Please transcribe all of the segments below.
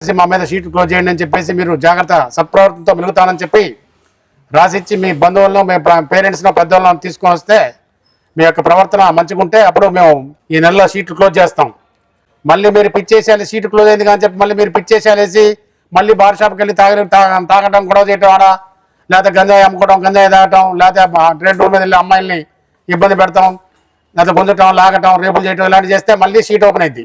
మా మీద sheet close చేయండి అని చెప్పేసి మీరు జాగ్రత్త సత్ప్రవర్తనతో మెలుగుతానని చెప్పి రాసిచ్చి మీ బంధువులను మీ పేరెంట్స్ను పెద్దవాళ్ళని తీసుకొని వస్తే మీ యొక్క ప్రవర్తన మంచిగా ఉంటే అప్పుడు మేము ఈ నెలలో షీట్లు క్లోజ్ చేస్తాం. మళ్ళీ మీరు పిచ్చేసేయాలి షీట్ క్లోజ్ అయింది కానీ చెప్పి మళ్ళీ మీరు పిచ్చేసేయాలేసి మళ్ళీ బార్ షాప్కి వెళ్ళి తాగడం గొడవ చేయటం ఆడ, లేకపోతే గంజాయి అమ్ముకోవడం, గంజాయి తాగటం, లేకపోతే రెడ్ రూమ్ మీద వెళ్ళి అమ్మాయిల్ని ఇబ్బంది పెడతాం, లేకపోతే గుంజటం, లాగటం, రేపులు చేయటం ఇలాంటివి చేస్తే మళ్ళీ షీట్ ఓపెన్ అయింది.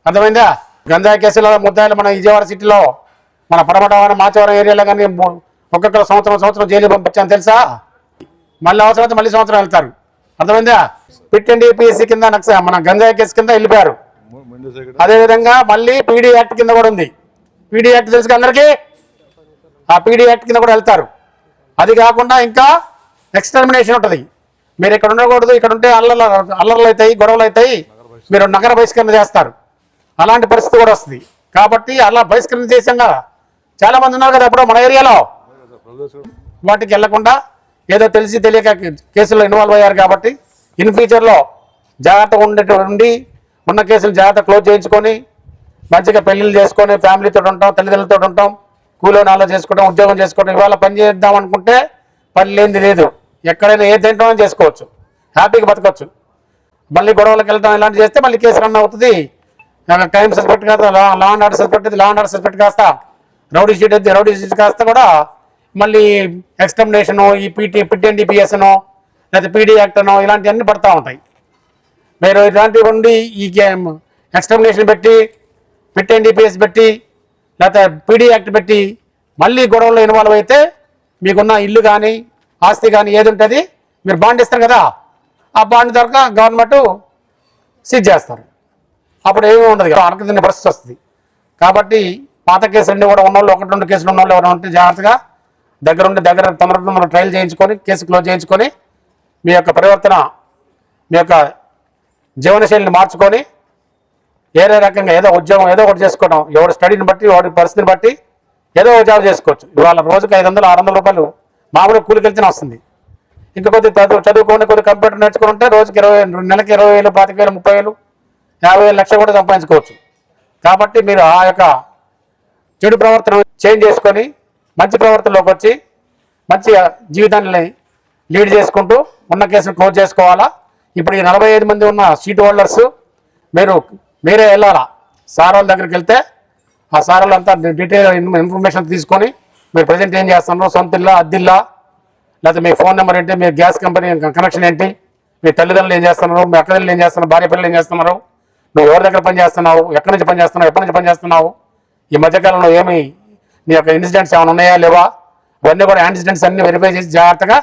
అర్థమైందా? గంజాయి కేసులో ముద్దాయిలు మన విజయవాడ సిటీలో మన పడమటం మాచవరం ఏరియాలో కానీ ఒక్కొక్కరు సంవత్సరం జైలు పంపించాను తెలుసా? మళ్ళీ అవసరమైతే మళ్ళీ సంవత్సరం వెళ్తారు. అర్థమైందా? పిట్ ఎన్డీపీఎస్సీ కింద మన గంజాయి కేసు కింద వెళ్ళిపోయారు. అదేవిధంగా మళ్ళీ పీడీ యాక్ట్ కింద కూడా ఉంది. పీడీ యాక్ట్ తెలుసు అందరికీ, ఆ పీడీ యాక్ట్ కింద కూడా వెళ్తారు. అది కాకుండా ఇంకా ఎక్స్టర్మినేషన్ ఉంటుంది. మీరు ఇక్కడ ఉండకూడదు, ఇక్కడ ఉంటే అల్లర్లు అవుతాయి, గొడవలు అవుతాయి, మీరు నగర బహిష్కరణ చేస్తారు, అలాంటి పరిస్థితి కూడా వస్తుంది. కాబట్టి అలా బహిష్కరణ చేసాం కదా, చాలా మంది ఉన్నారు కదా అప్పుడు మన ఏరియాలో, వాటికి వెళ్లకుండా ఏదో తెలిసి తెలియక కేసుల్లో ఇన్వాల్వ్ అయ్యారు. కాబట్టి ఇన్ ఫ్యూచర్లో జాగ్రత్తగా ఉండి ఉన్న కేసులు జాగ్రత్త క్లోజ్ చేయించుకొని మంచిగా పెళ్లిళ్ళు చేసుకొని ఫ్యామిలీతో ఉంటాం, తల్లిదండ్రులతో ఉంటాం, కూలో నాలో చేసుకోవడం, ఉద్యోగం చేసుకోవడం. ఇవాళ పని చేద్దాం అనుకుంటే పని లేనిది లేదు, ఎక్కడైనా ఏ తింటామో చేసుకోవచ్చు, హ్యాపీగా బతకవచ్చు. మళ్ళీ గొడవలకు వెళ్తాం ఇలాంటివి చేస్తే మళ్ళీ కేసు రన్ అవుతుంది. క్రైమ్ సస్పెక్ట్ కాస్త లా అండ్ ఆర్డర్ సస్పెక్ట్ అయితే లా అండ్ ఆర్డర్ సస్పెక్ట్ కాస్త రౌడీ షీట్ అయితే రౌడీ షీట్ కాస్త కూడా మళ్ళీ ఎక్స్టర్మినేషను, ఈ పిట్ ఎన్డీపీఎస్నో లేకపోతే పీడీ యాక్ట్ అనో ఇలాంటివన్నీ పడతా ఉంటాయి. మీరు ఇలాంటివి ఉండి ఈ ఎక్స్టర్మినేషన్ పెట్టి పిట్ ఎన్డీపీఎస్ పెట్టి లేకపోతే పీడీ యాక్ట్ పెట్టి మళ్ళీ గొడవల్లో ఇన్వాల్వ్ అయితే మీకున్న ఇల్లు కానీ ఆస్తి కానీ ఏది ఉంటుంది మీరు బాండ్ ఇస్తారు కదా, ఆ బాండ్ దొరక గవర్నమెంట్ సీజ్ చేస్తారు. అప్పుడు ఏమీ ఉండదు కదా, అనకదిన్న పరిస్థితి వస్తుంది. కాబట్టి పాత కేసులన్నీ కూడా ఉన్నోళ్ళు, 1-2 కేసులు ఉన్నోళ్ళు ఎవరైనా ఉంటే జాగ్రత్తగా దగ్గర తొందరగా ట్రయల్ చేయించుకొని కేసు క్లోజ్ చేయించుకొని మీ యొక్క పరివర్తన, మీ యొక్క జీవనశైలిని మార్చుకొని ఏదో రకంగా ఏదో ఉద్యోగం ఏదో ఒకటి చేసుకోవడం, ఎవరి స్టడీని బట్టి వాడి పరిస్థితిని బట్టి ఏదో ఒక జాబ్ చేసుకోవచ్చు. ఇవాళ రోజుకి 500-600 రూపాయలు మామూలుగా కూలికి వెళ్తేనే వస్తుంది. ఇంకా కొద్ది చదువుకొని కొద్ది కంప్యూటర్ నేర్చుకుని ఉంటే రోజుకి నెలకి 20,000, 25,000, 30,000, 50,000, లక్ష కూడా సంపాదించుకోవచ్చు. కాబట్టి మీరు ఆ యొక్క చెడు ప్రవర్తన చేంజ్ చేసుకొని మంచి ప్రవర్తనలోకి వచ్చి మంచి జీవితాన్ని లీడ్ చేసుకుంటూ ఉన్న కేసును క్లోజ్ చేసుకోవాలా. ఇప్పుడు ఈ 45 మంది ఉన్న సీట్ హోల్డర్స్ మీరే వెళ్ళాలా. సార్ వాళ్ళ దగ్గరికి వెళ్తే ఆ సార్ వాళ్ళంతా డీటెయిల్ ఇన్ఫర్మేషన్ తీసుకొని మీరు ప్రజెంట్ ఏం చేస్తున్నారు, సొంత ఇల్లా, అద్దిల్లా, లేకపోతే మీ ఫోన్ నెంబర్ ఏంటి, మీ గ్యాస్ కంపెనీ కనెక్షన్ ఏంటి, మీ తల్లిదండ్రులు ఏం చేస్తున్నారు, మీ అక్కదిల్లు ఏం చేస్తున్నారు, భార్య పిల్లలు ఏం చేస్తున్నారు, నువ్వు ఎవరి దగ్గర పని చేస్తున్నావు, ఎక్కడి నుంచి పని చేస్తున్నావు, ఎప్పటి నుంచి పని చేస్తున్నావు, ఈ మధ్యకాలంలో ఏమి నీ యొక్క ఇన్సిడెంట్స్ ఏమైనా ఉన్నాయా లేవా, ఇవన్నీ కూడా యాక్సిడెంట్స్ అన్ని వెరిఫై చేసి జాగ్రత్తగా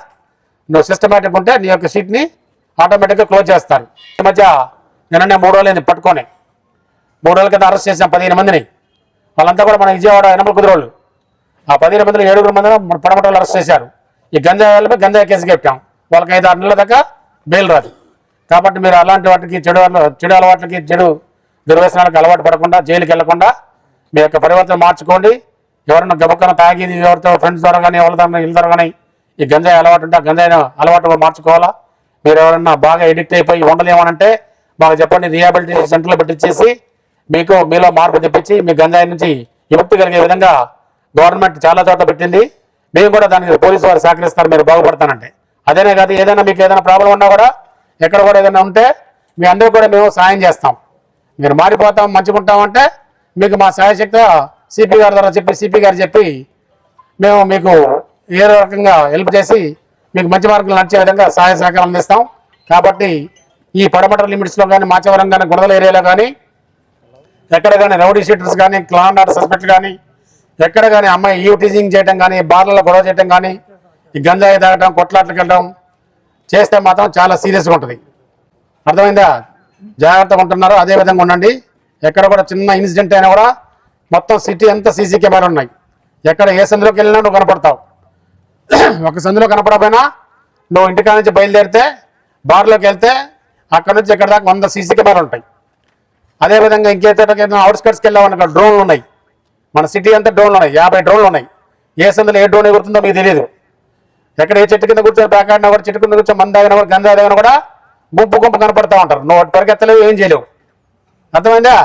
నువ్వు సిస్టమేటిక్ ఉంటే నీ యొక్క సీట్ని ఆటోమేటిక్గా క్లోజ్ చేస్తారు. ఈ మధ్య నిన్ననే 3 రోజులు పట్టుకొని 3 రోజుల కింద అరెస్ట్ చేసాం 15 మందిని. వాళ్ళంతా కూడా మన విజయవాడ యనమల కుదురోళ్ళు. ఆ 15 మందిలో 7 మందిని మన పడమటోళ్ళు అరెస్ట్ చేశారు. ఈ గంజాయి గంజాయి కేసు పెట్టాం. వాళ్ళకి 5-6 నెలల దాకా బెయిల్ రాదు. కాబట్టి మీరు అలాంటి వాటికి చెడు అలవాట్లకి చెడు దుర్వ్యసనాలకు అలవాటు పడకుండా జైలుకి వెళ్లకుండా మీ యొక్క పరివర్తన మార్చుకోండి. ఎవరన్నా గబక్కన తాగేది ఎవరితో ఫ్రెండ్స్ ద్వారా కానీ ఎవరి ద్వారా ఇళ్ళ ద్వారా కానీ ఈ గంజాయి అలవాటు ఉంటే ఆ గంజాయి అలవాటు మార్చుకోవాలా. మీరు ఎవరన్నా బాగా ఎడిక్ట్ అయిపోయి ఉండలేమనంటే బాగా చెప్పండి, రీహాబిలిటేషన్ సెంటర్లో పెట్టించేసి మీలో మార్పు తెప్పించి మీ గంజాయి నుంచి విముక్తి కలిగే విధంగా గవర్నమెంట్ చాలా చోట్ల పెట్టింది. మేము కూడా దానికి పోలీసు వారు సహకరిస్తారు మీరు బాగుపడతానంటే. అదేనే కాదు, ఏదైనా మీకు ఏదైనా ప్రాబ్లం ఉన్నా కూడా ఎక్కడ కూడా ఏదైనా ఉంటే మీ అందరూ కూడా మేము సాయం చేస్తాం. మీరు మారిపోతాం మంచిగుంటామంటే మీకు మా సహాయశక్తి సిపి గారి ద్వారా సిపి గారు చెప్పి మేము మీకు ఏదో రకంగా హెల్ప్ చేసి మీకు మంచి మార్కులు నడిచే విధంగా సహాయ సహకారం అందిస్తాం. కాబట్టి ఈ పడమట లిమిట్స్లో కానీ మాచవరం కానీ గుణదల ఏరియాలో కానీ ఎక్కడ కానీ రౌడీ షీటర్స్ కానీ లా అండ్ ఆర్డర్ సస్పెక్ట్ కానీ ఎక్కడ కానీ అమ్మాయి టీజింగ్ చేయడం కానీ బార్లలో గొడవ చేయడం కానీ ఈ గంజాయి తాగడం కొట్లాట్లకు వెళ్ళడం చేస్తే మాత్రం చాలా సీరియస్గా ఉంటుంది. అర్థమైందా? జాగ్రత్తగా ఉంటున్నారు, అదే విధంగా ఉండండి. ఎక్కడ కూడా చిన్న ఇన్సిడెంట్ అయినా కూడా మొత్తం సిటీ అంతా సీసీ కెమెరా ఉన్నాయి. ఎక్కడ ఏ సందులోకి వెళ్ళినా నువ్వు కనపడతావు. ఒక సందులో కనపడకపోయినా నువ్వు ఇంటికాడ నుంచి బయలుదేరితే బార్లోకి వెళ్తే అక్కడ నుంచి ఎక్కడ దాకా 100 సీసీ కెమెరాలు ఉంటాయి. అదేవిధంగా ఇంకేదైనా అవుట్స్కట్స్కి వెళ్ళామని డ్రోన్లు ఉన్నాయి. మన సిటీ అంతా డ్రోన్లు ఉన్నాయి, 50 డ్రోన్లు ఉన్నాయి. ఏ సందులో ఏ డ్రోన్ ఎగురుతుందో మీకు తెలియదు. ఎక్కడ ఏ చెట్టు కింద కూర్చొని ప్యాకాడినా కూడా చెట్టు కింద కూర్చొని మంది తాగినా కూడా గంజా తాగినా కూడా గుంపు కనపడతా ఉంటారు. నువ్వు పరిగెత్తలేవు, ఏం చేయలేవు. అర్థమైందా?